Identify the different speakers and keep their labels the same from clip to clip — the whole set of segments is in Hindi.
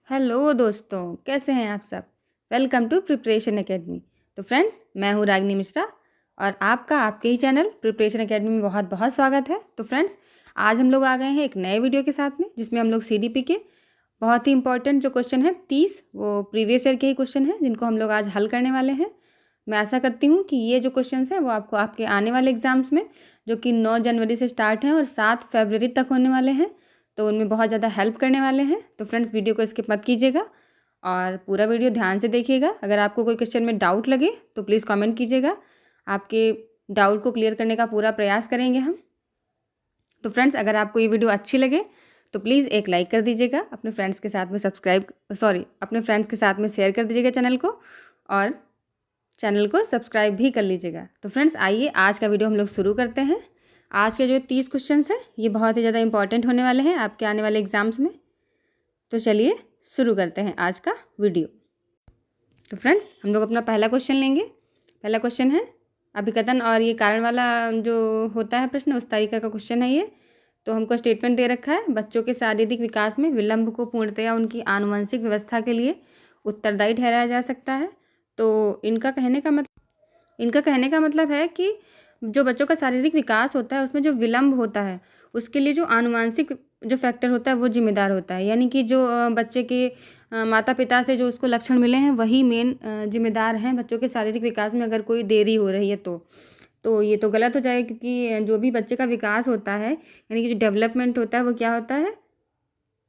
Speaker 1: हेलो दोस्तों, कैसे हैं आप सब। Welcome to preparation academy. तो फ्रेंड्स, मैं हूँ रागिनी मिश्रा और आपका आपके ही चैनल प्रिपरेशन एकेडमी में बहुत बहुत स्वागत है। तो फ्रेंड्स, आज हम लोग आ गए हैं एक नए वीडियो के साथ में, जिसमें हम लोग सीडीपी के बहुत ही इंपॉर्टेंट जो क्वेश्चन है 30 वो प्रीवियस ईयर के ही क्वेश्चन हैं, जिनको हम लोग आज हल करने वाले हैं। मैं आशा करती हूँ कि ये जो क्वेश्चन हैं वो आपको आपके आने वाले एग्जाम्स में, जो कि 9 जनवरी से स्टार्ट हैं और 7 फरवरी तक होने वाले हैं, तो उनमें बहुत ज़्यादा हेल्प करने वाले हैं। तो फ्रेंड्स, वीडियो को स्किप मत कीजिएगा और पूरा वीडियो ध्यान से देखिएगा। अगर आपको कोई क्वेश्चन में डाउट लगे तो प्लीज़ कमेंट कीजिएगा। आपके डाउट को क्लियर करने का पूरा प्रयास करेंगे हम। तो फ्रेंड्स, अगर आपको ये वीडियो अच्छी लगे तो प्लीज़ एक लाइक कर दीजिएगा, अपने फ्रेंड्स के साथ में अपने फ्रेंड्स के साथ में शेयर कर दीजिएगा चैनल को, और चैनल को सब्सक्राइब भी कर लीजिएगा। तो फ्रेंड्स, आइए आज का वीडियो हम लोग शुरू करते हैं। आज के जो 30 क्वेश्चन हैं ये बहुत ही ज़्यादा इंपॉर्टेंट होने वाले हैं आपके आने वाले एग्जाम्स में। तो चलिए शुरू करते हैं आज का वीडियो। तो फ्रेंड्स, हम लोग अपना पहला क्वेश्चन लेंगे। पहला क्वेश्चन है अभिकथन और ये कारण वाला जो होता है प्रश्न, उस तरीका का क्वेश्चन है ये। तो हमको स्टेटमेंट दे रखा है, बच्चों के शारीरिक विकास में विलंब को पूर्णतया उनकी आनुवंशिक व्यवस्था के लिए उत्तरदायी ठहराया जा सकता है। तो इनका कहने का मतलब है कि जो बच्चों का शारीरिक विकास होता है उसमें जो विलंब होता है उसके लिए जो आनुवांशिक जो फैक्टर होता है वो जिम्मेदार होता है। यानी कि जो बच्चे के माता पिता से जो उसको लक्षण मिले हैं वही मेन जिम्मेदार हैं बच्चों के शारीरिक विकास में। अगर कोई देरी हो रही है तो ये तो गलत हो जाएगा, क्योंकि जो भी बच्चे का विकास होता है यानी कि जो डेवलपमेंट होता है वो क्या होता है,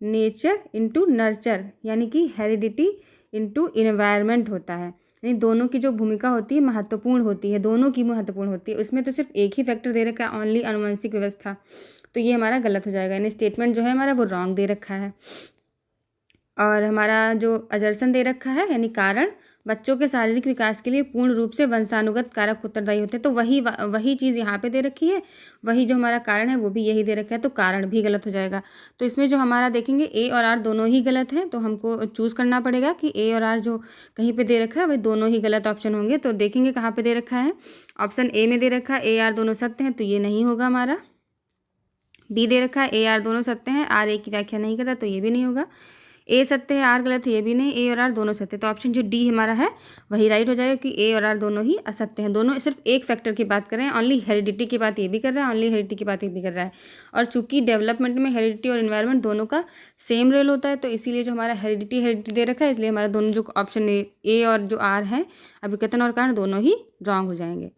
Speaker 1: नेचर इनटू नर्चर, यानी कि हेरिडिटी इनटू इन्वायरमेंट होता है। यानी दोनों की जो भूमिका होती है महत्वपूर्ण होती है, दोनों की महत्वपूर्ण होती है। उसमें तो सिर्फ एक ही फैक्टर दे रखा है, ओनली आनुवंशिक व्यवस्था, तो ये हमारा गलत हो जाएगा। यानी स्टेटमेंट जो है हमारा वो रॉन्ग दे रखा है। और हमारा जो अजर्सन दे रखा है यानी कारण, बच्चों के शारीरिक विकास के लिए पूर्ण रूप से वंशानुगत कारक उत्तरदायी होते हैं, तो वही चीज़ यहाँ पे दे रखी है। वही जो हमारा कारण है वो भी यही दे रखा है, तो कारण भी गलत हो जाएगा। तो इसमें जो हमारा देखेंगे ए और आर दोनों ही गलत हैं, तो हमको चूज़ करना पड़ेगा कि ए और आर जो कहीं पे दे रखा है वही दोनों ही गलत ऑप्शन होंगे। तो देखेंगे कहाँ पे दे रखा है। ऑप्शन ए में दे रखा है ए आर दोनों सत्य हैं, तो ये नहीं होगा हमारा। बी दे रखा है ए आर दोनों सत्य हैं, आर ए की व्याख्या नहीं करता, तो ये भी नहीं होगा। ए सत्य है, आर गलत है, ये भी नहीं। ए और आर दोनों सत्य, तो ऑप्शन जो डी हमारा है वही राइट हो जाएगा कि ए और आर दोनों ही असत्य हैं। दोनों सिर्फ एक फैक्टर की बात कर रहे हैं, ओनली हेरिडिटी की बात ये भी कर रहा है, ओनली हेरिडिटी की बात ये भी कर रहा है। और चूंकि डेवलपमेंट में हेरिडिटी और इन्वायरमेंट दोनों का सेम रोल होता है, तो इसीलिए जो हमारा हेरिडिटी दे रखा है, इसलिए हमारा दोनों जो ऑप्शन ए और जो आर है अभिकथन और कारण दोनों ही रॉन्ग हो जाएंगे।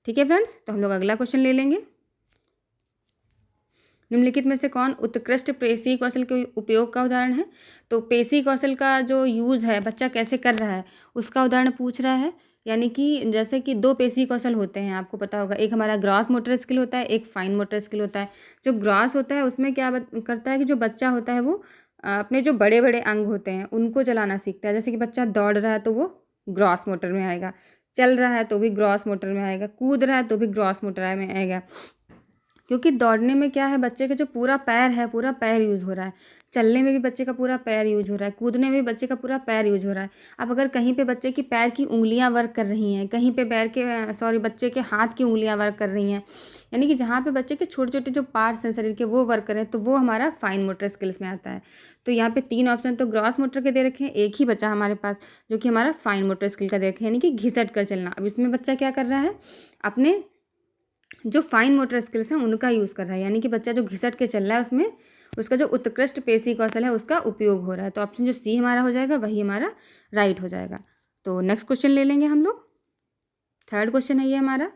Speaker 1: ठीक है फ्रेंड्स, तो हम लोग अगला क्वेश्चन ले लेंगे। निम्नलिखित में से कौन उत्कृष्ट पेशी कौशल के उपयोग का उदाहरण है। तो पेशी कौशल का जो यूज़ है बच्चा कैसे कर रहा है उसका उदाहरण पूछ रहा है। यानी कि जैसे कि दो पेशी कौशल होते हैं, आपको पता होगा, एक हमारा ग्रॉस मोटर स्किल होता है, एक फाइन मोटर स्किल होता है। जो ग्रॉस होता है उसमें क्या करता है कि जो बच्चा होता है वो अपने जो बड़े बड़े अंग होते हैं उनको चलाना सीखता है। जैसे कि बच्चा दौड़ रहा है तो वो ग्रॉस मोटर में आएगा, चल रहा है तो भी ग्रॉस मोटर में आएगा, कूद रहा है तो भी ग्रॉस मोटर में आएगा। क्योंकि दौड़ने में क्या है, बच्चे का जो पूरा पैर है पूरा पैर यूज़ हो रहा है, चलने में भी बच्चे का पूरा पैर यूज हो रहा है, कूदने में भी बच्चे का पूरा पैर यूज हो रहा है। अब अगर कहीं पे बच्चे की पैर की उंगलियां वर्क कर रही हैं, कहीं पे बच्चे के हाथ की उंगलियां वर्क कर रही हैं, यानी कि जहाँ पे बच्चे के छोटे छोटे जो पार्ट्स हैं शरीर के वो वर्क कर रहे हैं, तो वो हमारा फाइन मोटर स्किल्स में आता है। तो यहाँ पे 3 ऑप्शन तो ग्रॉस मोटर के दे रखे हैं, एक ही बचा हमारे पास जो कि हमारा फाइन मोटर स्किल का दे रखे हैं, यानी कि घिसट कर चलना। अब इसमें बच्चा क्या कर रहा है, अपने जो फाइन मोटर स्किल्स हैं उनका यूज़ कर रहा है, यानी कि बच्चा जो घिसट के चल रहा है उसमें उसका जो उत्कृष्ट पेशी कौशल है उसका उपयोग हो रहा है। तो ऑप्शन जो सी हमारा हो जाएगा वही हमारा राइट हो जाएगा। तो नेक्स्ट क्वेश्चन ले लेंगे हम लोग। थर्ड क्वेश्चन है ये हमारा,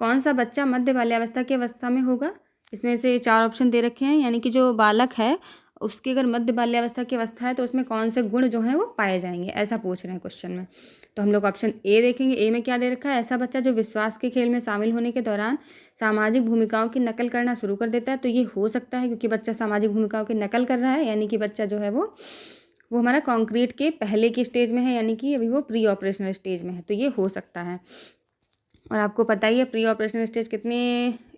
Speaker 1: कौन सा बच्चा मध्य बाल्यावस्था की अवस्था में होगा। इसमें से 4 ऑप्शन दे रखे हैं, यानी कि जो बालक है उसकी अगर मध्य बाल्यावस्था की अवस्था है तो उसमें कौन से गुण जो हैं वो पाए जाएंगे, ऐसा पूछ रहे हैं क्वेश्चन में। तो हम लोग ऑप्शन ए देखेंगे। ए में क्या दे रखा है, ऐसा बच्चा जो विश्वास के खेल में शामिल होने के दौरान सामाजिक भूमिकाओं की नकल करना शुरू कर देता है। तो ये हो सकता है क्योंकि बच्चा सामाजिक भूमिकाओं की नकल कर रहा है, यानी कि बच्चा जो है वो हमारा कॉन्क्रीट के पहले की स्टेज में है, यानी कि अभी वो प्री ऑपरेशनल स्टेज में है, तो ये हो सकता है। और आपको पता ही है प्री ऑपरेशनल स्टेज कितने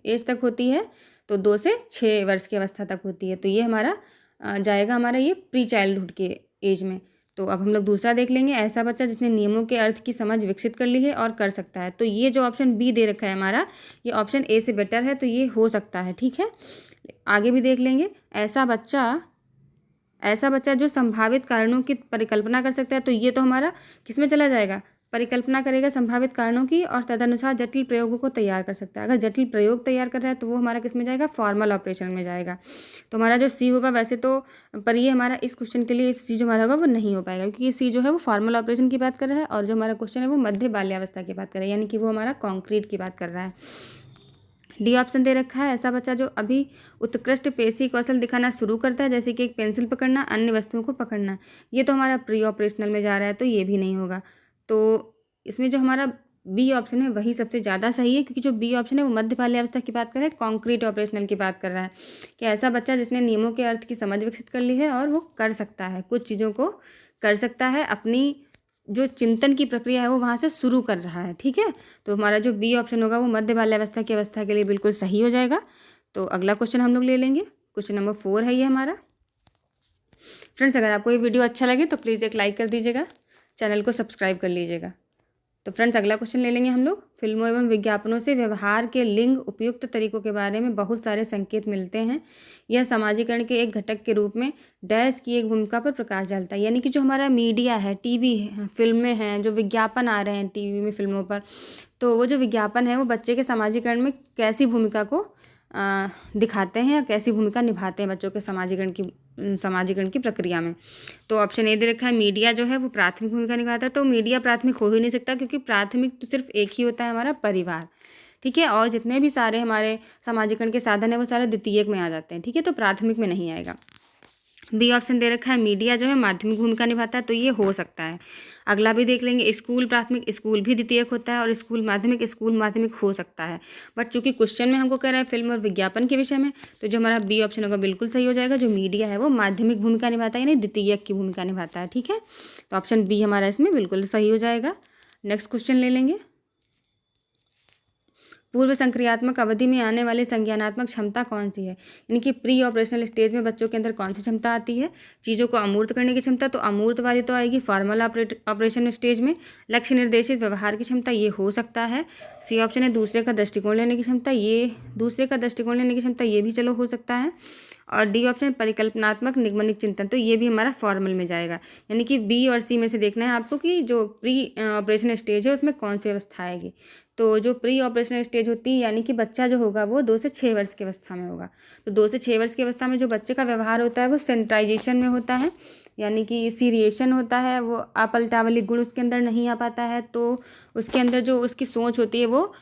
Speaker 1: एज तक होती है, तो 2 से 6 वर्ष की अवस्था तक होती है। तो ये हमारा जाएगा हमारा ये प्री चाइल्डहुड के एज में। तो अब हम लोग दूसरा देख लेंगे, ऐसा बच्चा जिसने नियमों के अर्थ की समझ विकसित कर ली है और कर सकता है। तो ये जो ऑप्शन बी दे रखा है हमारा, ये ऑप्शन ए से बेटर है, तो ये हो सकता है। ठीक है, आगे भी देख लेंगे, ऐसा बच्चा ऐसा बच्चा जो संभावित कारणों की परिकल्पना कर सकता है, तो ये तो हमारा किस में चला जाएगा, परिकल्पना करेगा संभावित कारणों की और तदनुसार जटिल प्रयोगों को तैयार कर सकता है। अगर जटिल प्रयोग तैयार कर रहा है तो वो हमारा किस में जाएगा, फॉर्मल ऑपरेशन में जाएगा। तो हमारा जो सी होगा वैसे तो, पर ये हमारा इस क्वेश्चन के लिए सी जो हमारा होगा वो नहीं हो पाएगा, क्योंकि सी जो है वो फॉर्मल ऑपरेशन की बात कर रहा है और जो हमारा क्वेश्चन है वो मध्य बाल्यावस्था की बात कर रहा है, यानी कि वो हमारा कॉन्क्रीट की बात कर रहा है। डी ऑप्शन दे रखा है, ऐसा बच्चा जो अभी उत्कृष्ट पेशी कौशल दिखाना शुरू करता है, जैसे कि एक पेंसिल पकड़ना, अन्य वस्तुओं को पकड़ना, ये तो हमारा प्री ऑपरेशनल में जा रहा है, तो ये भी नहीं होगा। तो इसमें जो हमारा बी ऑप्शन है वही सबसे ज़्यादा सही है, क्योंकि जो बी ऑप्शन है वो मध्य बाल्यावस्था की बात कर रहा है, कॉन्क्रीट ऑपरेशनल की बात कर रहा है कि ऐसा बच्चा जिसने नियमों के अर्थ की समझ विकसित कर ली है और वो कर सकता है, कुछ चीज़ों को कर सकता है, अपनी जो चिंतन की प्रक्रिया है वो वहाँ से शुरू कर रहा है। ठीक है, तो हमारा जो बी ऑप्शन होगा वो मध्य बाल्यावस्था की अवस्था के लिए बिल्कुल सही हो जाएगा। तो अगला क्वेश्चन हम लोग ले लेंगे, क्वेश्चन नंबर 4 है ये हमारा। फ्रेंड्स, अगर आपको ये वीडियो अच्छा लगे तो प्लीज़ एक लाइक कर दीजिएगा, चैनल को सब्सक्राइब कर लीजिएगा। तो फ्रेंड्स, अगला क्वेश्चन ले लेंगे हम लोग। फिल्मों एवं विज्ञापनों से व्यवहार के लिंग उपयुक्त तरीकों के बारे में बहुत सारे संकेत मिलते हैं। यह समाजीकरण के एक घटक के रूप में डैश की एक भूमिका पर प्रकाश डालता है। यानी कि जो हमारा मीडिया है, टीवी है, फिल्में हैं, जो विज्ञापन आ रहे हैं टीवी में, फिल्मों पर, तो वो जो विज्ञापन है वो बच्चे के समाजीकरण में कैसी भूमिका को दिखाते हैं या कैसी भूमिका निभाते हैं बच्चों के समाजीकरण की प्रक्रिया में। तो ऑप्शन ए दे रखा है, मीडिया जो है वो प्राथमिक भूमिका निभाता है। तो मीडिया प्राथमिक हो ही नहीं सकता, क्योंकि प्राथमिक तो सिर्फ एक ही होता है, हमारा परिवार। ठीक है, और जितने भी सारे हमारे समाजीकरण के साधन है वो सारे द्वितीयक में आ जाते हैं। ठीक है, तो प्राथमिक में नहीं आएगा। बी ऑप्शन दे रखा है, मीडिया जो है माध्यमिक भूमिका निभाता है, तो ये हो सकता है। अगला भी देख लेंगे, स्कूल प्राथमिक, स्कूल भी द्वितीयक होता है, और स्कूल माध्यमिक हो सकता है। बट चूंकि क्वेश्चन में हमको कह रहा है फिल्म और विज्ञापन के विषय में, तो जो हमारा बी ऑप्शन होगा बिल्कुल सही हो जाएगा। जो मीडिया है वो माध्यमिक भूमिका निभाता है, यानी द्वितीयक की भूमिका निभाता है। ठीक है, तो ऑप्शन बी हमारा इसमें बिल्कुल सही हो जाएगा। नेक्स्ट क्वेश्चन ले लेंगे, पूर्व संक्रियात्मक अवधि में आने वाली संज्ञानात्मक क्षमता कौन सी है। यानी कि प्री ऑपरेशनल स्टेज में बच्चों के अंदर कौन सी क्षमता आती है, चीज़ों को अमूर्त करने की क्षमता, तो अमूर्त वाली तो आएगी फॉर्मल ऑपरेशन स्टेज में। लक्ष्य निर्देशित व्यवहार की क्षमता, ये हो सकता है। सी ऑप्शन है, दूसरे का दृष्टिकोण लेने की क्षमता, ये भी चलो हो सकता है। और डी ऑप्शन परिकल्पनात्मक निगमनिक चिंतन, तो ये भी हमारा फॉर्मल में जाएगा। यानी कि बी और सी में से देखना है आपको कि जो प्री ऑपरेशन स्टेज है उसमें कौन सी अवस्था आएगी। तो जो प्री ऑपरेशनल स्टेज होती है, यानी कि बच्चा जो होगा वो 2 से 6 वर्ष की अवस्था में होगा। तो 2 से 6 वर्ष की अवस्था में जो बच्चे का व्यवहार होता है वो सेंट्राइजेशन में होता है, यानी कि सीरिएशन होता है, वो अपलटावली गुण उसके अंदर नहीं आ पाता है। तो उसके अंदर जो उसकी सोच होती है वो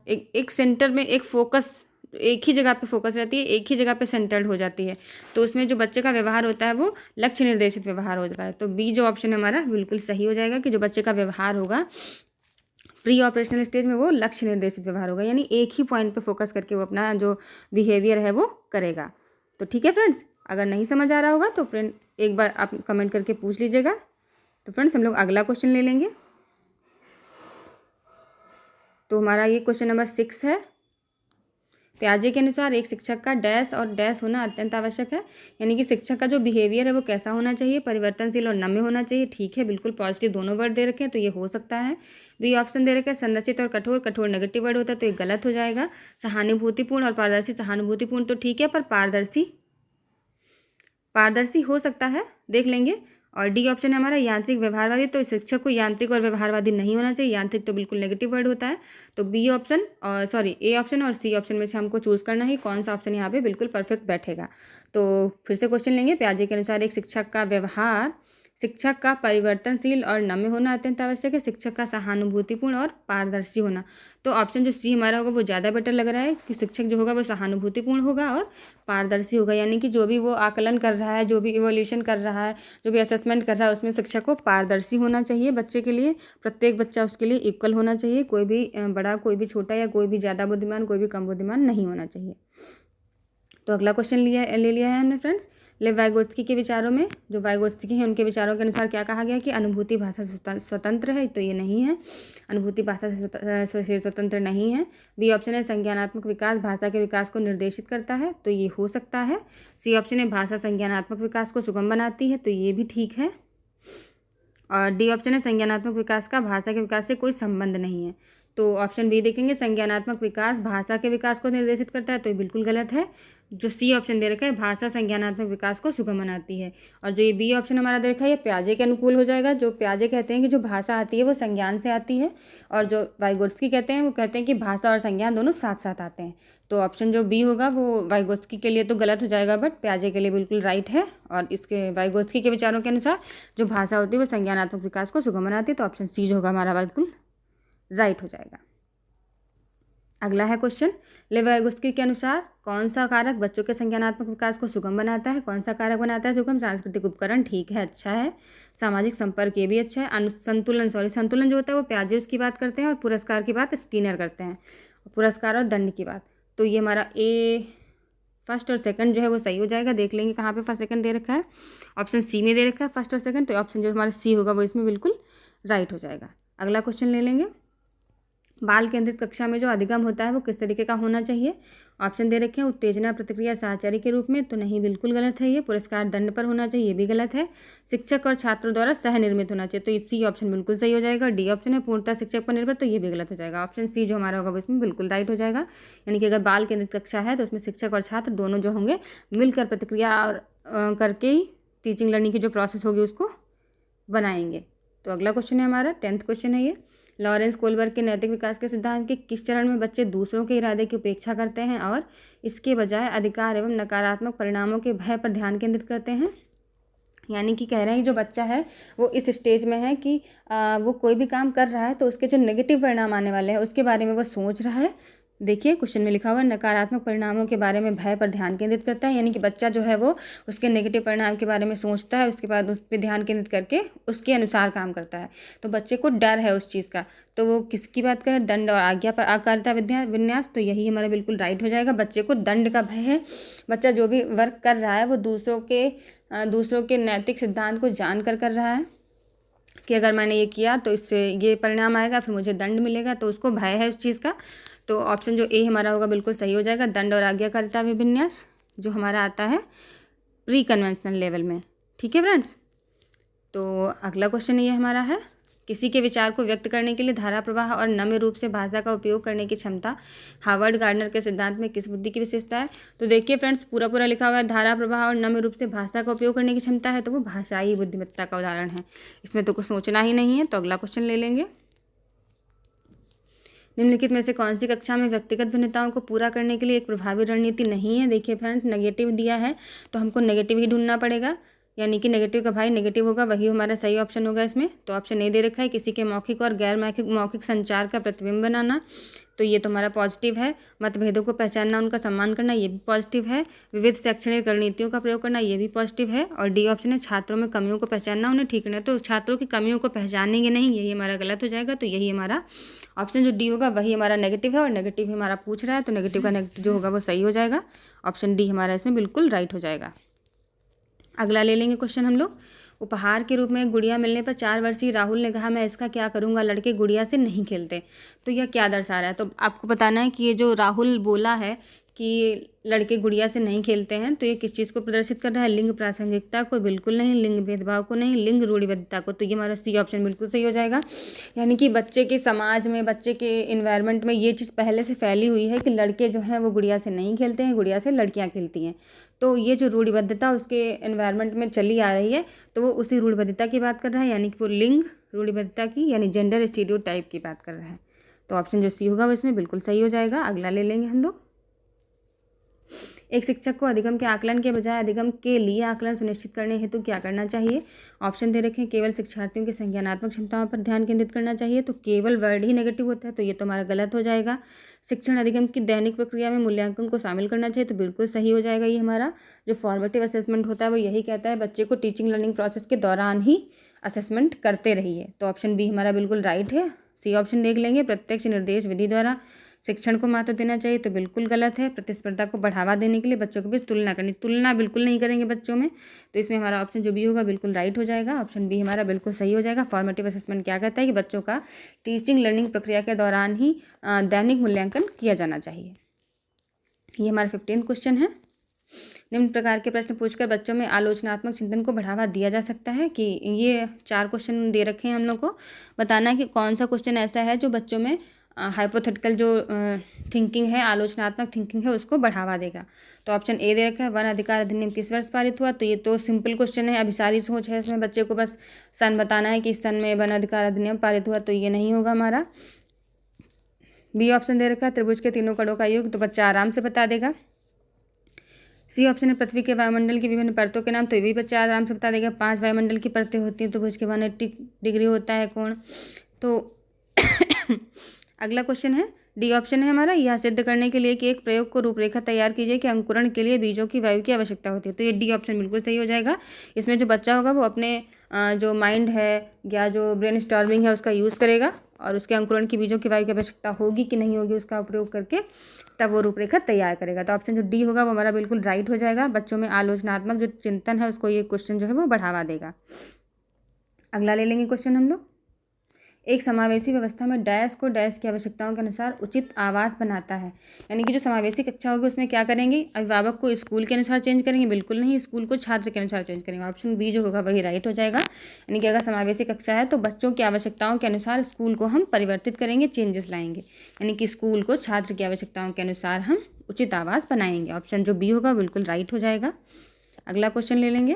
Speaker 1: एक सेंटर में, एक फोकस, एक ही जगह पे फोकस रहती है, एक ही जगह पे सेंटर्ड हो जाती है। तो उसमें जो बच्चे का व्यवहार होता है वो लक्ष्य निर्देशित व्यवहार हो जाता है। तो बी जो ऑप्शन है हमारा बिल्कुल सही हो जाएगा कि जो बच्चे का व्यवहार होगा प्री ऑपरेशनल स्टेज में वो लक्ष्य निर्देशित व्यवहार होगा, यानी एक ही पॉइंट पे फोकस करके वो अपना जो बिहेवियर है वो करेगा। तो ठीक है फ्रेंड्स, अगर नहीं समझ आ रहा होगा तो फ्रेंड एक बार आप कमेंट करके पूछ लीजिएगा। तो फ्रेंड्स, हम लोग अगला क्वेश्चन ले लेंगे। तो हमारा ये क्वेश्चन नंबर 6 है। प्याजे के अनुसार एक शिक्षक का डैश और डैश होना अत्यंत आवश्यक है। यानी कि शिक्षक का जो बिहेवियर है वो कैसा होना चाहिए, परिवर्तनशील और नम्य होना चाहिए। ठीक है, बिल्कुल पॉजिटिव दोनों वर्ड दे रखे हैं, तो ये हो सकता है। बी ऑप्शन दे रखे हैं, संरचित और कठोर, कठोर नेगेटिव वर्ड होता है, तो ये गलत हो जाएगा। सहानुभूतिपूर्ण और पारदर्शी, सहानुभूतिपूर्ण तो ठीक है, पर पारदर्शी हो सकता है, देख लेंगे। और डी ऑप्शन है हमारा यांत्रिक व्यवहारवादी, तो शिक्षक को यांत्रिक और व्यवहारवादी नहीं होना चाहिए, यांत्रिक तो बिल्कुल नेगेटिव वर्ड होता है। तो बी ऑप्शन और ए ऑप्शन और सी ऑप्शन में से हमको चूज़ करना है कौन सा ऑप्शन यहाँ पे बिल्कुल परफेक्ट बैठेगा। तो फिर से क्वेश्चन लेंगे, प्याजे के अनुसार एक शिक्षक का व्यवहार, शिक्षक का परिवर्तनशील और नम्य होना अत्यंत आवश्यक है, शिक्षक का सहानुभूतिपूर्ण और पारदर्शी होना। तो ऑप्शन जो सी हमारा होगा वो ज़्यादा बेटर लग रहा है कि शिक्षक जो होगा वो सहानुभूतिपूर्ण होगा और पारदर्शी होगा। यानी कि जो भी वो आकलन कर रहा है, जो भी इवोल्यूशन कर रहा है, जो भी असेसमेंट कर रहा है, उसमें शिक्षक को पारदर्शी होना चाहिए बच्चे के लिए। प्रत्येक बच्चा उसके लिए इक्वल होना चाहिए, कोई भी बड़ा, कोई भी छोटा, या कोई भी ज़्यादा बुद्धिमान, कोई भी कम बुद्धिमान नहीं होना चाहिए। तो अगला क्वेश्चन ले लिया है हमने फ्रेंड्स। लेव वाइगोत्स्की के विचारों में, जो वाइगोत्स्की हैं उनके विचारों के अनुसार क्या कहा गया कि अनुभूति भाषा से स्वतंत्र है, तो ये नहीं है, अनुभूति भाषा से स्वतंत्र नहीं है। बी ऑप्शन है, संज्ञानात्मक विकास भाषा के विकास को निर्देशित करता है, तो ये हो सकता है। सी ऑप्शन है, भाषा संज्ञानात्मक विकास को सुगम बनाती है, तो ये भी ठीक है। और डी ऑप्शन है, संज्ञानात्मक विकास का भाषा के विकास से कोई संबंध नहीं है। तो ऑप्शन बी देखेंगे, संज्ञानात्मक विकास भाषा के विकास को निर्देशित करता है, तो ये बिल्कुल गलत है। जो सी ऑप्शन दे रखा है भाषा संज्ञानात्मक विकास को सुगम बनाती है। और जो ये बी ऑप्शन हमारा दे रखा है ये पियाजे के अनुकूल हो जाएगा। जो पियाजे कहते हैं कि जो भाषा आती है वो संज्ञान से आती है, और जो वाइगोत्स्की कहते हैं वो कहते हैं कि भाषा और संज्ञान दोनों साथ साथ आते हैं। तो ऑप्शन जो बी होगा वो वाइगोत्स्की के लिए तो गलत हो जाएगा, बट पियाजे के लिए बिल्कुल राइट है। और इसके वाइगोत्स्की के विचारों के अनुसार जो भाषा होती है वो संज्ञानात्मक विकास को सुगम बनाती है। तो ऑप्शन सी जो होगा हमारा बिल्कुल राइट हो जाएगा। अगला है क्वेश्चन, लेव वाइगोत्स्की के अनुसार कौन सा कारक बच्चों के संज्ञानात्मक विकास को सुगम बनाता है? कौन सा कारक बनाता है सुगम? सांस्कृतिक उपकरण, ठीक है, अच्छा है। सामाजिक संपर्क, ये भी अच्छा है। संतुलन जो होता है वो पियाजे उसकी बात करते हैं, और पुरस्कार की बात स्किनर करते हैं। पुरस्कार और दंड की बात, तो ये हमारा ए फर्स्ट और सेकंड जो है वो सही हो जाएगा। देख लेंगे कहाँ पे फर्स्ट सेकंड दे रखा है। ऑप्शन सी में दे रखा है फर्स्ट और सेकंड, तो ऑप्शन जो हमारा सी होगा वो इसमें बिल्कुल राइट हो जाएगा। अगला क्वेश्चन ले लेंगे, बाल केंद्रित कक्षा में जो अधिगम होता है वो किस तरीके का होना चाहिए? ऑप्शन दे रखे हैं, उत्तेजना प्रतिक्रिया साहचर्य के रूप में, तो नहीं, बिल्कुल गलत है ये। पुरस्कार दंड पर होना चाहिए, ये भी गलत है। शिक्षक और छात्रों द्वारा सह निर्मित होना चाहिए, तो सी ऑप्शन बिल्कुल सही हो जाएगा। डी ऑप्शन है पूर्णतः शिक्षक पर निर्भर, तो ये भी गलत हो जाएगा। ऑप्शन सी जो हमारा होगा वो इसमें बिल्कुल राइट हो जाएगा। यानी कि अगर बाल केंद्रित कक्षा है तो उसमें शिक्षक और छात्र दोनों जो होंगे मिलकर प्रतिक्रिया और करके ही टीचिंग लर्निंग की जो प्रोसेस होगी उसको बनाएंगे। तो अगला क्वेश्चन है हमारा 10th क्वेश्चन है ये, लॉरेंस कोलबर्ग के नैतिक विकास के सिद्धांत के किस चरण में बच्चे दूसरों के इरादे की उपेक्षा करते हैं और इसके बजाय अधिकार एवं नकारात्मक परिणामों के भय पर ध्यान केंद्रित करते हैं? यानी कि कह रहे हैं कि जो बच्चा है वो इस स्टेज में है कि वो कोई भी काम कर रहा है तो उसके जो नेगेटिव परिणाम आने वाले हैं उसके बारे में वो सोच रहा है। देखिए क्वेश्चन में लिखा हुआ है नकारात्मक परिणामों के बारे में भय पर ध्यान केंद्रित करता है, यानी कि बच्चा जो है वो उसके नेगेटिव परिणाम के बारे में सोचता है, उसके बाद उस पर ध्यान केंद्रित करके उसके अनुसार काम करता है। तो बच्चे को डर है उस चीज़ का, तो वो किसकी बात करें? दंड और आज्ञा पर आकारिता विन्यास, तो यही हमारा बिल्कुल राइट हो जाएगा। बच्चे को दंड का भय है। बच्चा जो भी वर्क कर रहा है वो दूसरों के नैतिक सिद्धांत को जान कर रहा है कि अगर मैंने ये किया तो इससे ये परिणाम आएगा, फिर मुझे दंड मिलेगा, तो उसको भय है उस चीज़ का। तो ऑप्शन जो ए हमारा होगा बिल्कुल सही हो जाएगा। दंड और आज्ञाकारिता विन्यास जो हमारा आता है प्री कन्वेंशनल लेवल में। ठीक है फ्रेंड्स, तो अगला क्वेश्चन ये हमारा है, किसी के विचार को व्यक्त करने के लिए धारा प्रवाह और नम्य रूप से भाषा का उपयोग करने की क्षमता हार्वर्ड गार्डनर के सिद्धांत में किस बुद्धि की विशेषता है? तो देखिए फ्रेंड्स पूरा लिखा हुआ है धारा प्रवाह और नम्य रूप से भाषा का उपयोग करने की क्षमता है, तो वो भाषाई बुद्धिमत्ता का उदाहरण है। इसमें तो कुछ सोचना ही नहीं है। तो अगला क्वेश्चन ले लेंगे, निम्नलिखित में से कौन सी कक्षा में व्यक्तिगत भिन्नताओं को पूरा करने के लिए एक प्रभावी रणनीति नहीं है? देखिए फ्रेंड्स नेगेटिव दिया है तो हमको नेगेटिव ही ढूंढना पड़ेगा, यानी कि नेगेटिव का भाई नेगेटिव होगा, वही हमारा सही ऑप्शन होगा इसमें। तो ऑप्शन ए दे रखा है, किसी के मौखिक और गैर मौखिक संचार का प्रतिबिंब बनाना, तो ये तो हमारा पॉजिटिव है। मतभेदों को पहचानना, उनका सम्मान करना, ये भी पॉजिटिव है। विविध शैक्षणिक रणनीतियों का प्रयोग करना, ये भी पॉजिटिव है। और डी ऑप्शन है, छात्रों में कमियों को पहचानना, उन्हें ठीक करना, तो छात्रों की कमियों को पहचानेंगे नहीं, यही हमारा गलत हो जाएगा। तो यही हमारा ऑप्शन जो डी होगा वही हमारा नेगेटिव है, और नेगेटिव हमारा पूछ रहा है, तो नेगेटिव का नेगेटिव जो होगा वो सही हो जाएगा। ऑप्शन डी हमारा इसमें बिल्कुल राइट हो जाएगा। अगला ले लेंगे क्वेश्चन हम लोग, उपहार के रूप में एक गुड़िया मिलने पर 4 वर्षीय राहुल ने कहा मैं इसका क्या करूँगा, लड़के गुड़िया से नहीं खेलते। तो यह क्या दर्शा रहा है? तो आपको बताना है कि ये जो राहुल बोला है कि लड़के गुड़िया से नहीं खेलते हैं, तो ये किस चीज़ को प्रदर्शित कर रहा है? लिंग प्रासंगिकता को बिल्कुल नहीं, लिंग भेदभाव को नहीं, लिंग रूढ़िबद्धता को। तो ये हमारा सी ऑप्शन बिल्कुल सही हो जाएगा। यानी कि बच्चे के समाज में, बच्चे के इन्वायरमेंट में ये चीज़ पहले से फैली हुई है कि लड़के जो हैं वो गुड़िया से नहीं खेलते हैं, गुड़िया से लड़कियाँ खेलती हैं। तो ये जो रूढ़िबद्धता उसके एनवायरनमेंट में चली आ रही है, तो वो उसी रूढ़िबद्धता की बात कर रहा है, यानी कि वो लिंग रूढ़िबद्धता की यानी जेंडर स्टीरियोटाइप की बात कर रहा है। तो ऑप्शन जो सी होगा वो इसमें बिल्कुल सही हो जाएगा। अगला ले लेंगे हम लोग, एक शिक्षक को अधिगम के आकलन के बजाय अधिगम के लिए आकलन सुनिश्चित करने हेतु क्या करना चाहिए? ऑप्शन दे रखे हैं, केवल शिक्षार्थियों की संज्ञानात्मक क्षमताओं पर ध्यान केंद्रित करना चाहिए, तो केवल वर्ड ही नेगेटिव होता है, तो ये तो हमारा गलत हो जाएगा। शिक्षण अधिगम की दैनिक प्रक्रिया में मूल्यांकन को शामिल करना चाहिए, तो बिल्कुल सही हो जाएगा। ये हमारा जो फॉर्मेटिव असेसमेंट होता है वो यही कहता है बच्चे को टीचिंग लर्निंग प्रोसेस के दौरान ही असेसमेंट करते रहिए, तो ऑप्शन बी हमारा बिल्कुल राइट है। सी ऑप्शन देख लेंगे, प्रत्यक्ष निर्देश विधि द्वारा शिक्षण को महत्व देना चाहिए, तो बिल्कुल गलत है। प्रतिस्पर्धा को बढ़ावा देने के लिए बच्चों के बीच तुलना करनी, तुलना बिल्कुल नहीं करेंगे बच्चों में, तो इसमें हमारा ऑप्शन जो बी होगा बिल्कुल राइट हो जाएगा। ऑप्शन बी हमारा बिल्कुल सही हो जाएगा। फॉर्मेटिव असेसमेंट क्या कहता है कि बच्चों का टीचिंग लर्निंग प्रक्रिया के दौरान ही दैनिक मूल्यांकन किया जाना चाहिए। ये हमारा 15वां क्वेश्चन है, निम्न प्रकार के प्रश्न पूछकर बच्चों में आलोचनात्मक चिंतन को बढ़ावा दिया जा सकता है। कि ये 4 क्वेश्चन दे रखे हैं हम लोग को, बताना है कि कौन सा क्वेश्चन ऐसा है जो बच्चों में हाइपोथेटिकल जो थिंकिंग है, आलोचनात्मक थिंकिंग है, उसको बढ़ावा देगा। तो ऑप्शन ए दे रखा है, वन अधिकार अधिनियम किस वर्ष पारित हुआ? तो ये तो सिंपल क्वेश्चन है, अभिसारी सोच है इसमें, बच्चे को बस सन बताना है कि इस सन में वन अधिकार अधिनियम पारित हुआ, तो ये नहीं होगा हमारा। बी ऑप्शन दे रखा है, त्रिभुज के तीनों कड़ों का योग, तो बच्चा आराम से बता देगा। सी ऑप्शन है, पृथ्वी के वायुमंडल की विभिन्न परतों के नाम, तो ये भी बच्चा आराम से बता देगा। 5 वायुमंडल की परतें होती हैं, त्रिभुज के 180 डिग्री होता है कोण। तो अगला क्वेश्चन है, डी ऑप्शन है हमारा, यह सिद्ध करने के लिए कि एक प्रयोग को रूपरेखा तैयार कीजिए कि अंकुरण के लिए बीजों की वायु की आवश्यकता होती है। तो ये डी ऑप्शन बिल्कुल सही हो जाएगा। इसमें जो बच्चा होगा वो अपने जो माइंड है या जो ब्रेन स्टॉर्मिंग है उसका यूज़ करेगा और उसके अंकुरण की बीजों की वायु की आवश्यकता होगी कि नहीं होगी उसका उपयोग करके तब वो रूपरेखा तैयार करेगा। तो ऑप्शन जो डी होगा वो हमारा बिल्कुल राइट हो जाएगा। बच्चों में आलोचनात्मक जो चिंतन है उसको ये क्वेश्चन जो है वो बढ़ावा देगा। अगला ले लेंगे क्वेश्चन हम लोग, एक समावेशी व्यवस्था में डैश को डैश की आवश्यकताओं के अनुसार उचित आवास बनाता है। यानी कि जो समावेशी कक्षा होगी उसमें क्या करेंगे, अभिभावक को स्कूल के अनुसार चेंज करेंगे? बिल्कुल नहीं, स्कूल को छात्र के अनुसार चेंज करेंगे। ऑप्शन बी जो होगा वही राइट हो जाएगा। यानी कि अगर समावेशी कक्षा है तो बच्चों की आवश्यकताओं के अनुसार स्कूल को हम परिवर्तित करेंगे, चेंजेस लाएंगे। यानी कि स्कूल को छात्र की आवश्यकताओं के अनुसार हम उचित आवास बनाएंगे। ऑप्शन जो बी होगा बिल्कुल राइट हो जाएगा। अगला क्वेश्चन ले लेंगे,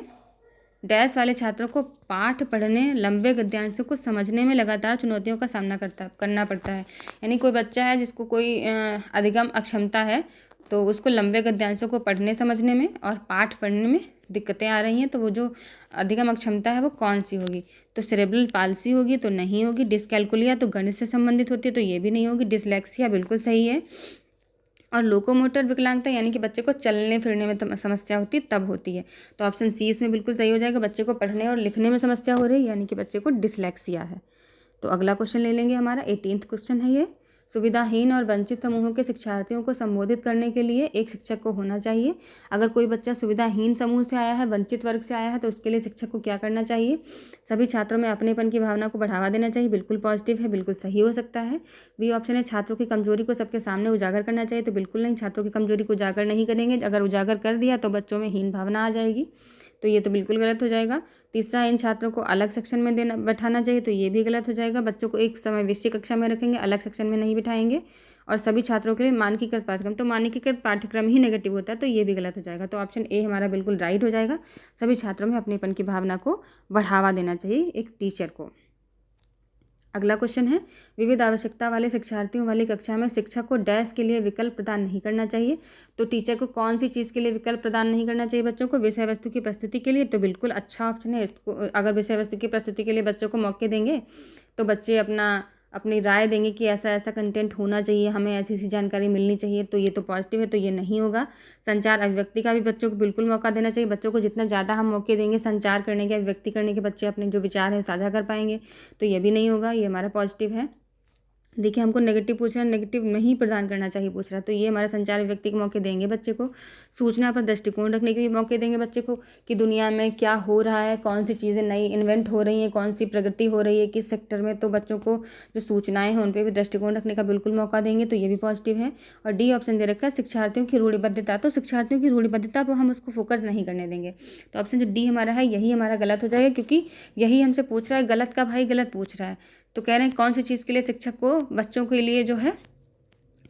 Speaker 1: डैश वाले छात्रों को पाठ पढ़ने, लंबे गद्यांशों को समझने में लगातार चुनौतियों का सामना करना पड़ता है। यानी कोई बच्चा है जिसको कोई अधिगम अक्षमता है तो उसको लंबे गद्यांशों को पढ़ने समझने में और पाठ पढ़ने में दिक्कतें आ रही हैं, तो वो जो अधिगम अक्षमता है वो कौन सी होगी? तो सेरेब्रल पाल्सी होगी? तो नहीं होगी। डिसकैल्कुलिया तो गणित से संबंधित होती है, तो ये भी नहीं होगी। डिसलेक्सिया बिल्कुल सही है। और लोकोमोटर विकलांगता यानी कि बच्चे को चलने फिरने में समस्या होती है तब होती है। तो ऑप्शन सी इसमें बिल्कुल सही हो जाएगा। बच्चे को पढ़ने और लिखने में समस्या हो रही है यानी कि बच्चे को डिसलेक्सिया है। तो अगला क्वेश्चन ले लेंगे, हमारा 18वां क्वेश्चन है ये, सुविधाहीन और वंचित समूहों के शिक्षार्थियों को संबोधित करने के लिए एक शिक्षक को होना चाहिए। अगर कोई बच्चा सुविधाहीन समूह से आया है, वंचित वर्ग से आया है, तो उसके लिए शिक्षक को क्या करना चाहिए? सभी छात्रों में अपनेपन की भावना को बढ़ावा देना चाहिए। बिल्कुल पॉजिटिव है, बिल्कुल सही हो सकता है। बी ऑप्शन है, छात्रों की कमजोरी को सबके सामने उजागर करना चाहिए। तो बिल्कुल नहीं, छात्रों की कमजोरी को उजागर नहीं करेंगे। अगर उजागर कर दिया तो बच्चों में हीन भावना आ जाएगी, तो ये तो बिल्कुल गलत हो जाएगा। तीसरा, इन छात्रों को अलग सेक्शन में बैठाना चाहिए। तो ये भी गलत हो जाएगा। बच्चों को एक समावेशी कक्षा में रखेंगे, अलग सेक्शन में नहीं बिठाएंगे। और सभी छात्रों के लिए मानकीकृत पाठ्यक्रम, तो मानकीकृत पाठ्यक्रम ही नेगेटिव होता है, तो ये भी गलत हो जाएगा। तो ऑप्शन ए हमारा बिल्कुल राइट हो जाएगा। सभी छात्रों में अपनेपन की भावना को बढ़ावा देना चाहिए एक टीचर को। अगला क्वेश्चन है, विविध आवश्यकता वाले शिक्षार्थियों वाली कक्षा में शिक्षक को डैश के लिए विकल्प प्रदान नहीं करना चाहिए। तो टीचर को कौन सी चीज़ के लिए विकल्प प्रदान नहीं करना चाहिए बच्चों को? विषय वस्तु की प्रस्तुति के लिए। तो बिल्कुल अच्छा ऑप्शन है। इसको अगर विषय वस्तु की प्रस्तुति के लिए बच्चों को मौके देंगे तो बच्चे अपनी राय देंगे कि ऐसा ऐसा कंटेंट होना चाहिए, हमें ऐसी ऐसी जानकारी मिलनी चाहिए, तो ये तो पॉजिटिव है, तो ये नहीं होगा। संचार अभिव्यक्ति का भी बच्चों को बिल्कुल मौका देना चाहिए। बच्चों को जितना ज़्यादा हम मौके देंगे संचार करने के, अभिव्यक्ति करने के, बच्चे अपने जो विचार है साझा कर पाएंगे, तो ये भी नहीं होगा। ये हमारा पॉजिटिव है। देखिए, हमको नेगेटिव पूछ रहा है, नेगेटिव नहीं प्रदान करना चाहिए पूछ रहा है, तो ये हमारा संचार व्यक्ति के मौके देंगे बच्चे को। सूचना पर दृष्टिकोण रखने के मौके देंगे बच्चे को कि दुनिया में क्या हो रहा है, कौन सी चीज़ें नई इन्वेंट हो रही हैं, कौन सी प्रगति हो रही है किस सेक्टर में, तो बच्चों को जो सूचनाएं हैं उन पर भी दृष्टिकोण रखने का बिल्कुल मौका देंगे, तो ये भी पॉजिटिव है। और डी ऑप्शन दे रखा है, शिक्षार्थियों की रूढ़िबद्धता, तो शिक्षार्थियों की रूढ़िबद्धता पर हम उसको फोकस नहीं करने देंगे। तो ऑप्शन जो डी हमारा है यही हमारा गलत हो जाएगा, क्योंकि यही हमसे पूछ रहा है। गलत का भाई गलत पूछ रहा है, तो कह रहे हैं कौन सी चीज़ के लिए शिक्षक को बच्चों के लिए जो है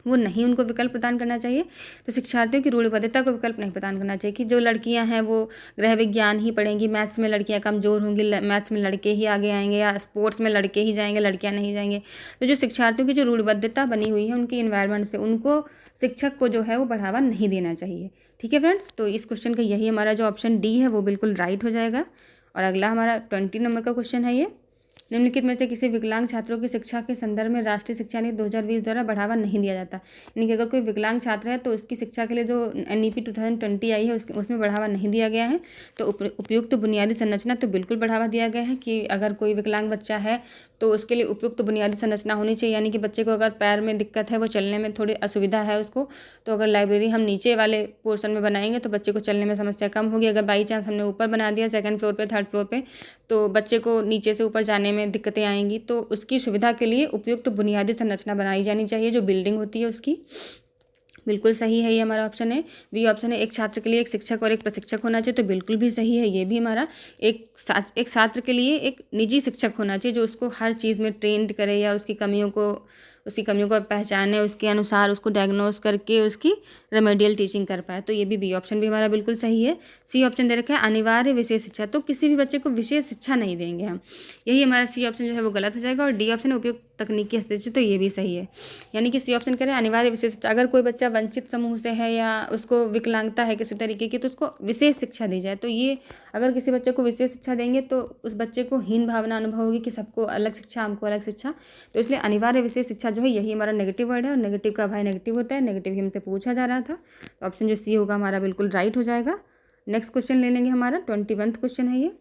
Speaker 1: वो नहीं उनको विकल्प प्रदान करना चाहिए। तो शिक्षार्थियों की रूढ़िबद्धता को विकल्प नहीं प्रदान करना चाहिए कि जो लड़कियां हैं वो गृह विज्ञान ही पढ़ेंगी, मैथ्स में लड़कियां कमज़ोर होंगी, मैथ्स में लड़के ही आगे आएंगे, या स्पोर्ट्स में लड़के ही जाएंगे, लड़कियां नहीं जाएंगे। तो जो शिक्षार्थियों की जो रूढ़िबद्धता बनी हुई है उनकी इन्वायरमेंट से, उनको शिक्षक को जो है वो बढ़ावा नहीं देना चाहिए। ठीक है फ्रेंड्स, तो इस क्वेश्चन का यही हमारा जो ऑप्शन डी है वो बिल्कुल राइट हो जाएगा। और अगला हमारा 20 नंबर का क्वेश्चन है ये, निम्नलिखित में से किसी विकलांग छात्रों की शिक्षा के संदर्भ में राष्ट्रीय शिक्षा नीति 2020 द्वारा बढ़ावा नहीं दिया जाता। यानी कि अगर कोई विकलांग छात्र है तो उसकी शिक्षा के लिए जो NEP 2020 आई है उसमें बढ़ावा नहीं दिया गया है। तो उपयुक्त बुनियादी संरचना तो बिल्कुल बढ़ावा दिया गया है कि अगर कोई विकलांग बच्चा है तो उसके लिए उपयुक्त बुनियादी संरचना होनी चाहिए। यानी कि बच्चे को अगर पैर में दिक्कत है, वो चलने में थोड़ी असुविधा है उसको, तो अगर लाइब्रेरी हम नीचे वाले पोर्शन में बनाएंगे तो बच्चे को चलने में समस्या कम होगी। अगर बाई चांस हमने ऊपर बना दिया 2nd फ्लोर पे, 3rd फ्लोर पे, तो बच्चे को नीचे से ऊपर जाने में दिक्कतें आएंगी। तो उसकी सुविधा के लिए उपयुक्त बुनियादी संरचना बनाई जानी चाहिए, जो बिल्डिंग होती है उसकी। बिल्कुल सही है, ये हमारा ऑप्शन है। बी ऑप्शन है, एक छात्र के लिए एक शिक्षक और एक प्रशिक्षक होना चाहिए, तो बिल्कुल भी सही है, ये भी हमारा। एक छात्र के लिए एक निजी शिक्षक होना चाहिए जो उसको हर चीज़ में ट्रेंड करे या उसकी कमियों को उसकी कमियों को पहचाने, उसके अनुसार उसको डायग्नोस करके उसकी रेमेडियल टीचिंग कर पाए। तो ये भी बी ऑप्शन भी हमारा बिल्कुल सही है। सी ऑप्शन दे रखा है अनिवार्य विशेष शिक्षा, तो किसी भी बच्चे को विशेष शिक्षा नहीं देंगे हम, यही हमारा सी ऑप्शन जो है वो गलत हो जाएगा। और डी ऑप्शन उपयुक्त तकनीकी हस्तक्षेप, तो ये भी सही है। यानी कि सी ऑप्शन करें अनिवार्य विशेष शिक्षा, अगर कोई बच्चा वंचित समूह से है या उसको विकलांगता है किसी तरीके की, तो उसको विशेष शिक्षा दी जाए। तो ये अगर किसी बच्चे को विशेष शिक्षा देंगे तो उस बच्चे को हीन भावना अनुभव होगी कि सबको अलग शिक्षा, हमको अलग शिक्षा। तो इसलिए अनिवार्य विशेष शिक्षा जो है यही हमारा नेगेटिव वर्ड है, और नेगेटिव का भाई नेगेटिव होता है, नेगेटिव ही हमसे पूछा जा रहा था। तो ऑप्शन जो सी होगा हमारा बिल्कुल राइट हो जाएगा। नेक्स्ट क्वेश्चन ले लेंगे हमारा 21वां क्वेश्चन है ये,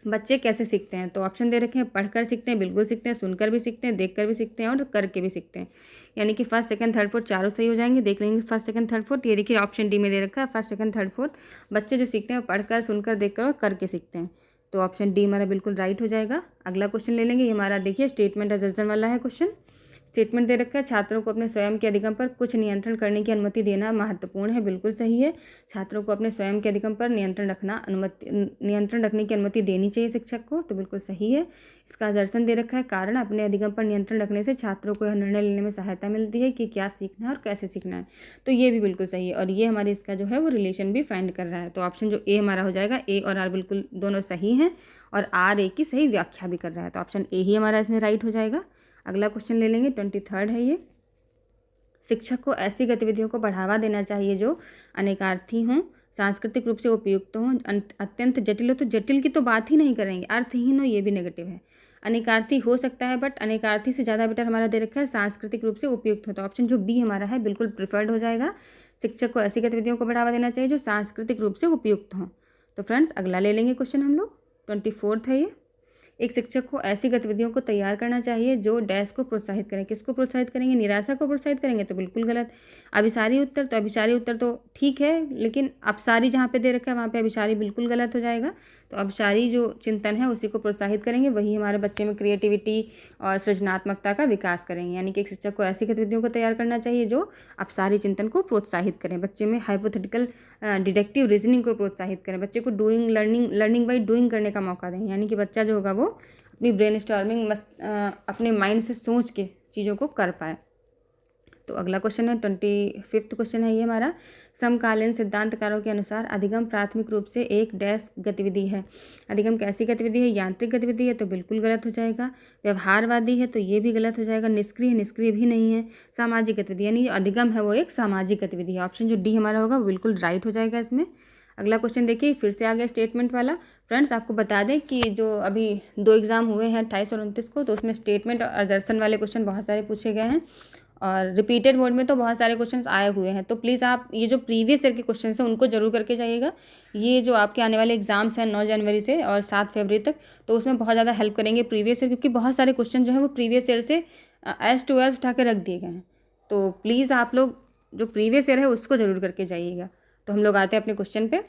Speaker 1: बच्चे कैसे सीखते हैं। तो ऑप्शन दे रखे हैं पढ़कर सीखते हैं, बिल्कुल सीखते हैं, सुनकर भी सीखते हैं, देखकर भी सीखते हैं और करके भी सीखते हैं। यानी कि फर्स्ट सेकंड थर्ड फोर्थ चारों सही हो जाएंगे। देख लेंगे फर्स्ट सेकंड थर्ड फोर्थ, ये देखिए ऑप्शन डी में दे रखा है फर्स्ट सेकंड थर्ड फोर्थ। बच्चे जो सीखते हैं वो पढ़कर, सुनकर, देखकर और करके सीखते हैं। तो ऑप्शन डी हमारा बिल्कुल राइट हो जाएगा। अगला क्वेश्चन ले लेंगे, ये हमारा देखिए स्टेटमेंट असर्जन वाला है क्वेश्चन। स्टेटमेंट दे रखा है छात्रों को अपने स्वयं के अधिगम पर कुछ नियंत्रण करने की अनुमति देना महत्वपूर्ण है, बिल्कुल सही है। छात्रों को अपने स्वयं के अधिगम पर नियंत्रण रखने की अनुमति देनी चाहिए शिक्षक को, तो बिल्कुल सही है। इसका दर्शन दे रखा है कारण अपने अधिगम पर नियंत्रण रखने से छात्रों को यह निर्णय लेने में सहायता मिलती है कि क्या सीखना है और कैसे सीखना है। तो ये भी बिल्कुल सही है, और ये हमारे इसका जो है वो रिलेशन भी फाइंड कर रहा है। तो ऑप्शन जो ए हमारा हो जाएगा, ए और आर बिल्कुल दोनों सही हैं, और आर ए की सही व्याख्या भी कर रहा है। तो ऑप्शन ए ही हमारा इसमें राइट हो जाएगा। अगला क्वेश्चन ले लेंगे 23 है ये, शिक्षक को ऐसी गतिविधियों को बढ़ावा देना चाहिए जो अनेकार्थी हों, सांस्कृतिक रूप से उपयुक्त हों, अत्यंत जटिल हो, तो जटिल की तो बात ही नहीं करेंगे, अर्थहीन हो ये भी नेगेटिव है। अनेकार्थी हो सकता है बट अनेकार्थी से ज़्यादा बेटर हमारा दे रखा है सांस्कृतिक रूप से उपयुक्त हो। तो ऑप्शन जो बी हमारा है बिल्कुल प्रिफर्ड हो जाएगा। शिक्षक को ऐसी गतिविधियों को बढ़ावा देना चाहिए जो सांस्कृतिक रूप से उपयुक्त हों। तो फ्रेंड्स अगला ले लेंगे क्वेश्चन हम लोग 24 है ये, एक शिक्षक को ऐसी गतिविधियों को तैयार करना चाहिए जो डैश को प्रोत्साहित करें। किसको प्रोत्साहित करेंगे, निराशा को प्रोत्साहित करेंगे, तो बिल्कुल गलत। अभिसारी उत्तर, तो अभिसारी उत्तर तो ठीक है, लेकिन अपसारी जहाँ पे दे रखा है वहाँ पे अभिसारी बिल्कुल गलत हो जाएगा। तो अभिसारी जो चिंतन है उसी को प्रोत्साहित करेंगे, वही हमारे बच्चे में क्रिएटिविटी और सृजनात्मकता का विकास करेंगे। यानी कि एक शिक्षक को ऐसी गतिविधियों को तैयार करना चाहिए जो अपसारी चिंतन को प्रोत्साहित करें, बच्चे में हाइपोथेटिकल डिडक्टिव रीजनिंग को प्रोत्साहित करें, बच्चे को डूइंग लर्निंग बाई डूइंग करने का मौका दें। यानी कि बच्चा जो होगा वो अपनी ब्रेन स्टॉर्मिंग अपने माइंड से सोच के चीज़ों को कर पाए। तो अगला क्वेश्चन है 25वां क्वेश्चन है ये हमारा, समकालीन सिद्धांतकारों के अनुसार अधिगम प्राथमिक रूप से एक डैश गतिविधि है। अधिगम कैसी गतिविधि है, यांत्रिक गतिविधि है, तो बिल्कुल गलत हो जाएगा। व्यवहारवादी है, तो ये भी गलत हो जाएगा। निष्क्रिय भी नहीं है। सामाजिक गतिविधि, यानी अधिगम है वो एक सामाजिक गतिविधि है। ऑप्शन जो डी हमारा होगा वो बिल्कुल राइट हो जाएगा इसमें। अगला क्वेश्चन देखिए, फिर से आ गया स्टेटमेंट वाला। फ्रेंड्स आपको बता दें कि जो अभी 2 एग्ज़ाम हुए हैं 28 और 29 को, तो उसमें स्टेटमेंट और असर्शन वाले क्वेश्चन बहुत सारे पूछे गए हैं, और रिपीटेड मोड में तो बहुत सारे क्वेश्चंस आए हुए हैं। तो प्लीज़ आप ये जो प्रीवियस ईयर के क्वेश्चंस हैं उनको जरूर करके जाइएगा। ये जो आपके आने वाले एग्जाम्स हैं 9 जनवरी से और 7 फरवरी तक, तो उसमें बहुत ज़्यादा हेल्प करेंगे प्रीवियस ईयर, क्योंकि बहुत सारे क्वेश्चन जो है वो प्रीवियस ईयर से एज टू एज उठा के रख दिए गए हैं। तो प्लीज़ आप लोग जो प्रीवियस ईयर है उसको ज़रूर करके जाइएगा। तो हम लोग आते हैं अपने क्वेश्चन पे।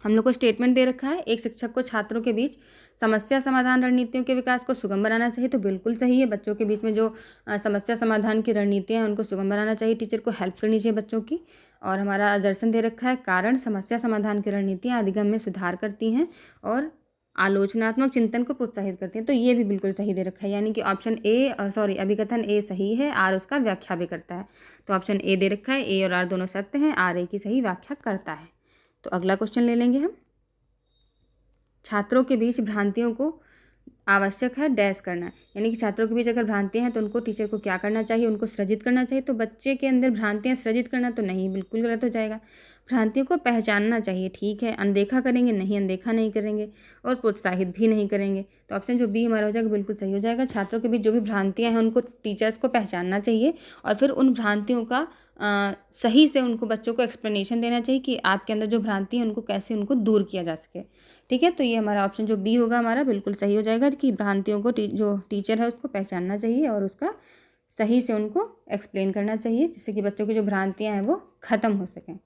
Speaker 1: हम लोग को स्टेटमेंट दे रखा है, एक शिक्षक को छात्रों के बीच समस्या समाधान रणनीतियों के विकास को सुगम बनाना चाहिए, तो बिल्कुल सही है। बच्चों के बीच में जो समस्या समाधान की रणनीतियाँ हैं उनको सुगम बनाना चाहिए, टीचर को हेल्प करनी चाहिए बच्चों की। और हमारा दर्शन दे रखा है, कारण समस्या समाधान की रणनीतियाँ अधिगम में सुधार करती हैं और आलोचनात्मक चिंतन को प्रोत्साहित करती हैं, तो ये भी बिल्कुल सही दे रखा है। यानी कि ऑप्शन अभिकथन ए सही है, आर उसका व्याख्या भी करता है। तो ऑप्शन ए दे रखा है, ए और आर दोनों सत्य हैं, आर ए की सही व्याख्या करता है। तो अगला क्वेश्चन ले लेंगे हम, छात्रों के बीच भ्रांतियों को आवश्यक है डैश करना। यानी कि छात्रों के बीच अगर भ्रांतियां हैं तो उनको टीचर को क्या करना चाहिए, उनको सृजित करना चाहिए। तो बच्चे के अंदर भ्रांतियां सृजित करना तो नहीं, बिल्कुल गलत हो जाएगा। भ्रांतियों को पहचानना चाहिए, ठीक है। अनदेखा करेंगे नहीं, अनदेखा नहीं करेंगे, और प्रोत्साहित भी नहीं करेंगे। तो ऑप्शन जो बी हमारा हो जाएगा बिल्कुल सही हो जाएगा। छात्रों के बीच जो भी भ्रांतियाँ हैं उनको टीचर्स को पहचानना चाहिए, और फिर उन भ्रांतियों का सही से उनको बच्चों को एक्सप्लेनेशन देना चाहिए कि आपके अंदर जो भ्रांति है उनको कैसे उनको दूर किया जा सके, ठीक है। तो ये हमारा ऑप्शन जो बी होगा हमारा बिल्कुल सही हो जाएगा कि भ्रांतियों को जो टीचर है उसको पहचानना चाहिए और उसका सही से उनको एक्सप्लेन करना चाहिए, जिससे कि बच्चों की जो भ्रांतियाँ हैं वो ख़त्म हो सकें।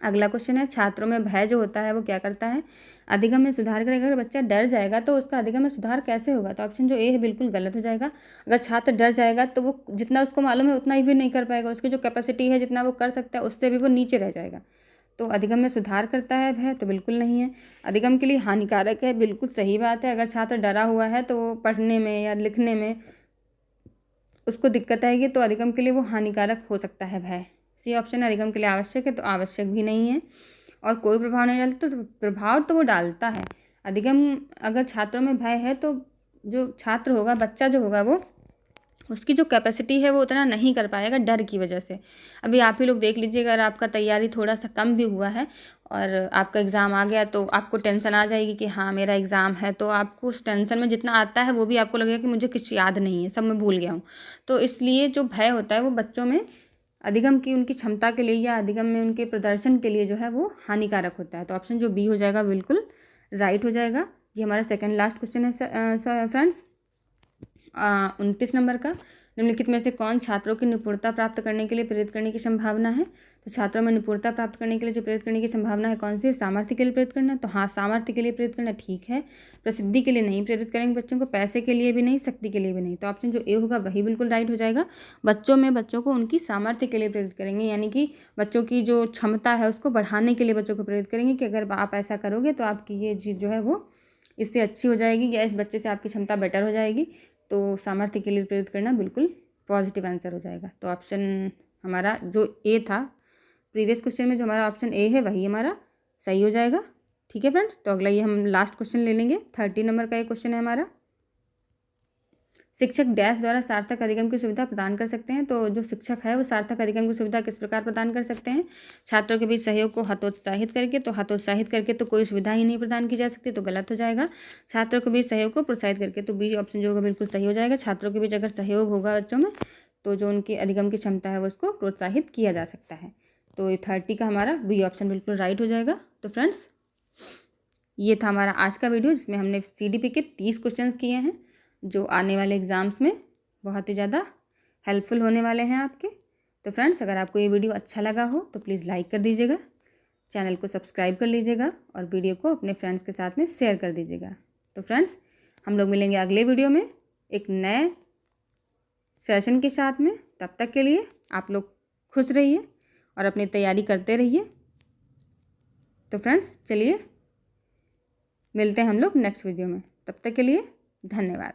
Speaker 1: अगला क्वेश्चन है, छात्रों में भय जो होता है वो क्या करता है, अधिगम में सुधार करेगा। अगर बच्चा डर जाएगा तो उसका अधिगम में सुधार कैसे होगा, तो ऑप्शन जो ए है बिल्कुल गलत हो जाएगा। अगर छात्र डर जाएगा तो वो जितना उसको मालूम है उतना ही भी नहीं कर पाएगा, उसकी जो कैपेसिटी है जितना वो कर सकता है उससे भी वो नीचे रह जाएगा। तो अधिगम में सुधार करता है भय, तो बिल्कुल नहीं है। अधिगम के लिए हानिकारक है, बिल्कुल सही बात है। अगर छात्र डरा हुआ है तो वो पढ़ने में या लिखने में उसको दिक्कत आएगी तो अधिगम के लिए वो हानिकारक हो सकता है भय। सी ऑप्शन है, अधिगम के लिए आवश्यक है तो आवश्यक भी नहीं है। और कोई प्रभाव नहीं डालता तो प्रभाव तो वो डालता है। अधिगम अगर छात्रों में भय है तो जो छात्र होगा, बच्चा जो होगा, वो उसकी जो कैपेसिटी है वो उतना नहीं कर पाएगा डर की वजह से। अभी आप ही लोग देख लीजिए, अगर आपका तैयारी थोड़ा सा कम भी हुआ है और आपका एग्ज़ाम आ गया तो आपको टेंशन आ जाएगी कि हाँ मेरा एग्ज़ाम है, तो आपको उस टेंशन में जितना आता है वो भी आपको लगेगा कि मुझे कुछ याद नहीं है, सब मैं भूल गया हूँ। तो इसलिए जो भय होता है वो बच्चों में अधिगम की उनकी क्षमता के लिए या अधिगम में उनके प्रदर्शन के लिए जो है वो हानिकारक होता है। तो ऑप्शन जो बी हो जाएगा बिल्कुल राइट हो जाएगा। ये हमारा सेकंड लास्ट क्वेश्चन है फ्रेंड्स, 29 नंबर का। निम्नलिखित में से कौन छात्रों की निपुणता प्राप्त करने के लिए प्रेरित करने की संभावना है? तो छात्रों में निपुणता प्राप्त करने के लिए जो प्रेरित करने की संभावना है कौन सी है? सामर्थ्य के लिए प्रेरित करना। तो हाँ, सामर्थ्य के लिए प्रेरित करना ठीक है। प्रसिद्धि के लिए नहीं प्रेरित करेंगे बच्चों को, पैसे के लिए भी नहीं, शक्ति के लिए भी नहीं। तो ऑप्शन जो ए होगा वही बिल्कुल राइट हो जाएगा। बच्चों को उनकी सामर्थ्य के लिए प्रेरित करेंगे, यानी कि बच्चों की जो क्षमता है उसको बढ़ाने के लिए बच्चों को प्रेरित करेंगे कि अगर आप ऐसा करोगे तो आपकी ये चीज़ जो है वो इससे अच्छी हो जाएगी या इस बच्चे से आपकी क्षमता बेटर हो जाएगी। तो सामर्थ्य के लिए प्रेरित करना बिल्कुल पॉजिटिव आंसर हो जाएगा। तो ऑप्शन हमारा जो ए था प्रीवियस क्वेश्चन में, जो हमारा ऑप्शन ए है वही हमारा सही हो जाएगा। ठीक है फ्रेंड्स, तो अगला ये हम लास्ट क्वेश्चन ले लेंगे। 30 नंबर का ये क्वेश्चन है हमारा। शिक्षक डैश द्वारा सार्थक अधिगम की सुविधा प्रदान कर सकते हैं। तो जो शिक्षक है वो सार्थक अधिगम की सुविधा किस प्रकार प्रदान कर सकते हैं? छात्रों के बीच सहयोग को हतोत्साहित करके। तो हतोत्साहित करके तो कोई सुविधा ही नहीं प्रदान की जा सकती, तो गलत हो जाएगा। छात्रों के बीच सहयोग को प्रोत्साहित करके, तो बी ऑप्शन जो होगा बिल्कुल सही हो जाएगा। छात्रों के बीच अगर सहयोग होगा बच्चों में तो जो उनकी अधिगम की क्षमता है वो उसको प्रोत्साहित किया जा सकता है। तो ये 30 का हमारा बी ऑप्शन बिल्कुल राइट हो जाएगा। तो फ्रेंड्स, ये था हमारा आज का वीडियो जिसमें हमने CDP के 30 क्वेश्चन किए हैं जो आने वाले एग्ज़ाम्स में बहुत ही ज़्यादा हेल्पफुल होने वाले हैं आपके। तो फ्रेंड्स, अगर आपको ये वीडियो अच्छा लगा हो तो प्लीज़ लाइक कर दीजिएगा, चैनल को सब्सक्राइब कर लीजिएगा और वीडियो को अपने फ्रेंड्स के साथ में शेयर कर दीजिएगा। तो फ्रेंड्स, हम लोग मिलेंगे अगले वीडियो में एक नए सेशन के साथ में। तब तक के लिए आप लोग खुश रहिए और अपनी तैयारी करते रहिए। तो फ्रेंड्स, चलिए मिलते हैं हम लोग नेक्स्ट वीडियो में। तब तक के लिए धन्यवाद।